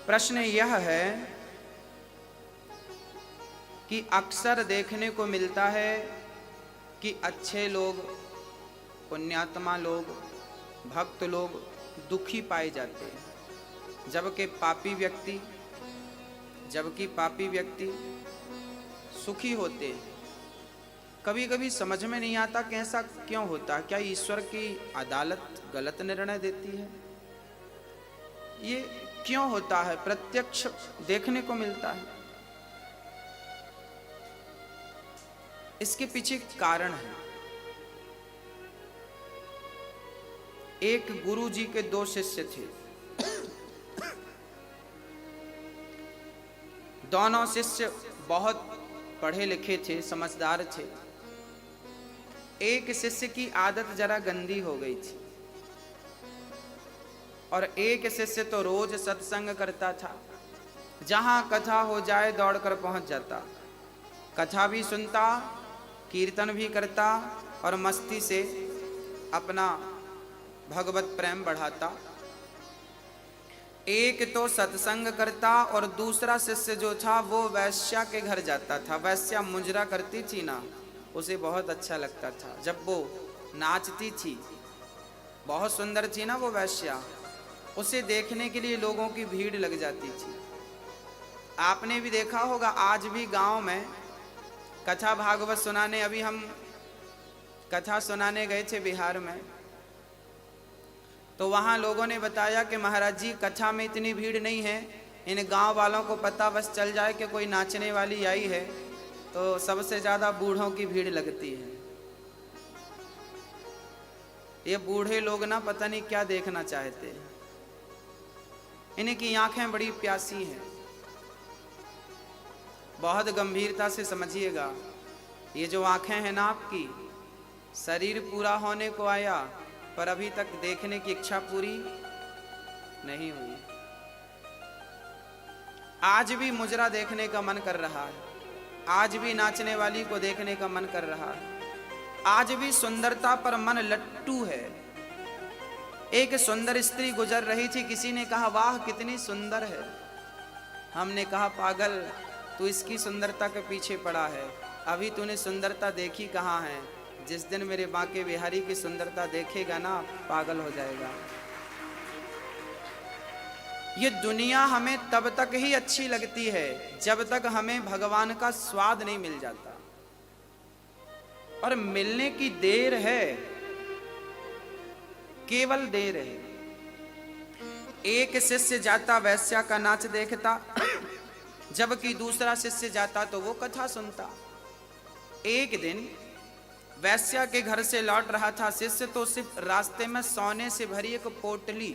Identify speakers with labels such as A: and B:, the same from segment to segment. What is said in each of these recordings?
A: प्रश्न यह है कि अक्सर देखने को मिलता है कि अच्छे लोग, पुण्यात्मा लोग, भक्त लोग दुखी पाए जाते हैं, जबकि पापी व्यक्ति सुखी होते हैं। कभी कभी समझ में नहीं आता कि ऐसा क्यों होता। क्या ईश्वर की अदालत गलत निर्णय देती है? ये क्यों होता है? प्रत्यक्ष देखने को मिलता है। इसके पीछे कारण है। एक गुरु जी के 2 शिष्य थे। दोनों शिष्य बहुत पढ़े लिखे थे, समझदार थे। एक शिष्य की आदत जरा गंदी हो गई थी और एक शिष्य तो रोज सत्संग करता था। जहां कथा हो जाए दौड़कर पहुंच जाता, कथा भी सुनता, कीर्तन भी करता और मस्ती से अपना भगवत प्रेम बढ़ाता। एक तो सत्संग करता और दूसरा शिष्य जो था वो वैश्या के घर जाता था। वैश्या मुजरा करती थी ना, उसे बहुत अच्छा लगता था जब वो नाचती थी। बहुत सुंदर थी ना वो वैश्या, उसे देखने के लिए लोगों की भीड़ लग जाती थी। आपने भी देखा होगा, आज भी गांव में कथा भागवत सुनाने, अभी हम कथा सुनाने गए थे बिहार में, तो वहाँ लोगों ने बताया कि महाराज जी कथा में इतनी भीड़ नहीं है, इन गांव वालों को पता बस चल जाए कि कोई नाचने वाली आई है तो सबसे ज़्यादा बूढ़ों की भीड़ लगती है। ये बूढ़े लोग ना पता नहीं क्या देखना चाहते हैं, इनकी आंखें बड़ी प्यासी हैं। बहुत गंभीरता से समझिएगा, ये जो आंखें हैं ना आपकी, शरीर पूरा होने को आया पर अभी तक देखने की इच्छा पूरी नहीं हुई। आज भी मुजरा देखने का मन कर रहा है, आज भी नाचने वाली को देखने का मन कर रहा है, आज भी सुंदरता पर मन लट्टू है। एक सुंदर स्त्री गुजर रही थी, किसी ने कहा वाह कितनी सुंदर है। हमने कहा पागल, तू इसकी सुंदरता के पीछे पड़ा है, अभी तूने सुंदरता देखी कहाँ है। जिस दिन मेरे बांके बिहारी की सुंदरता देखेगा ना, पागल हो जाएगा। ये दुनिया हमें तब तक ही अच्छी लगती है जब तक हमें भगवान का स्वाद नहीं मिल जाता, और मिलने की देर है, केवल देर है। एक शिष्य जाता वैश्या का नाच देखता, जबकि दूसरा शिष्य जाता तो वो कथा सुनता। एक दिन वैश्या के घर से लौट रहा था शिष्य, तो सिर्फ रास्ते में सोने से भरी एक पोटली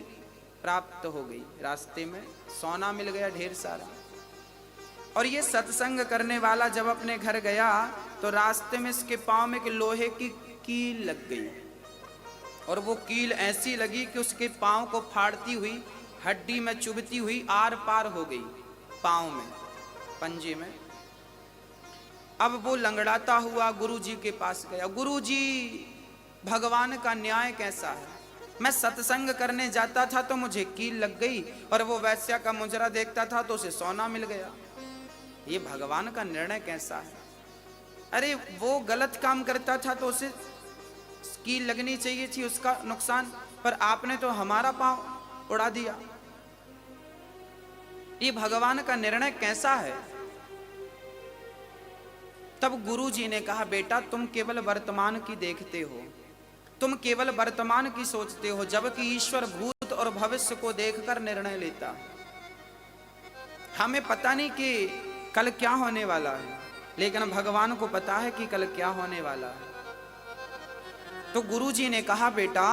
A: प्राप्त हो गई। रास्ते में सोना मिल गया ढेर सारा। और ये सत्संग करने वाला जब अपने घर गया तो रास्ते में इसके पांव में एक लोहे की कील लग गई, और वो कील ऐसी लगी कि उसके पांव को फाड़ती हुई, हड्डी में चुभती हुई आर पार हो गई पांव में, पंजे में। अब वो लंगड़ाता हुआ गुरुजी के पास गया। गुरुजी, भगवान का न्याय कैसा है? मैं सत्संग करने जाता था तो मुझे कील लग गई, और वो वैश्या का मुजरा देखता था तो उसे सोना मिल गया। ये भगवान का निर्णय कैसा है? अरे वो गलत काम करता था तो उसे कील लगनी चाहिए थी, उसका नुकसान, पर आपने तो हमारा पांव उड़ा दिया। ये भगवान का निर्णय कैसा है? तब गुरुजी ने कहा, बेटा तुम केवल वर्तमान की देखते हो, तुम केवल वर्तमान की सोचते हो, जबकि ईश्वर भूत और भविष्य को देखकर निर्णय लेता। हमें पता नहीं कि कल क्या होने वाला है, लेकिन भगवान को पता है कि कल क्या होने वाला है। तो गुरुजी ने कहा, बेटा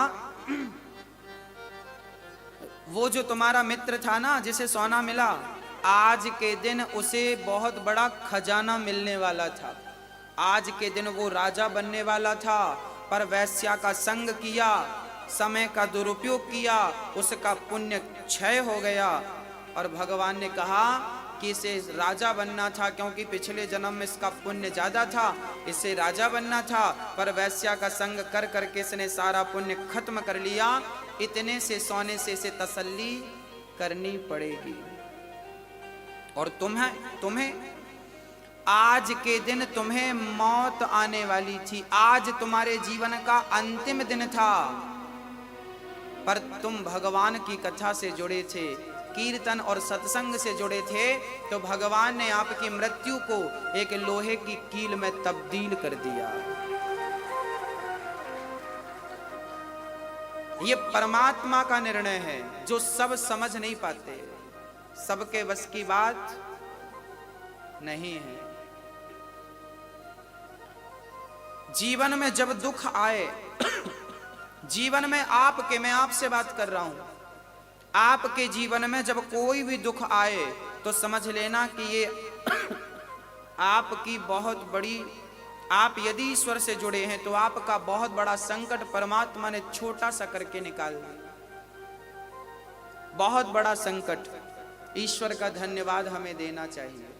A: वो जो तुम्हारा मित्र था ना जिसे सोना मिला, आज के दिन उसे बहुत बड़ा खजाना मिलने वाला था। आज के दिन वो राजा बनने वाला था, पर वैश्या का संग किया, समय का दुरुपयोग किया, उसका पुण्य क्षय हो गया। और भगवान ने कहा कि इसे राजा बनना था, क्योंकि पिछले जन्म में इसका पुण्य ज्यादा था, इसे राजा बनना था, पर वैश्या का संग कर करके इसने सारा पुण्य खत्म कर लिया। इतने से सोने से इसे तसल्ली करनी पड़ेगी। और तुम्हें आज के दिन तुम्हें मौत आने वाली थी, आज तुम्हारे जीवन का अंतिम दिन था, पर तुम भगवान की कथा से जुड़े थे, कीर्तन और सत्संग से जुड़े थे, तो भगवान ने आपकी मृत्यु को एक लोहे की कील में तब्दील कर दिया। ये परमात्मा का निर्णय है जो सब समझ नहीं पाते, सबके बस की बात नहीं है। जीवन में जब दुख आए, जीवन में आपके, मैं आपसे बात कर रहा हूं, आपके जीवन में जब कोई भी दुख आए तो समझ लेना कि ये आपकी बहुत बड़ी, आप यदि ईश्वर से जुड़े हैं तो आपका बहुत बड़ा संकट परमात्मा ने छोटा सा करके निकाल दिया। बहुत बड़ा संकट, ईश्वर का धन्यवाद हमें देना चाहिए।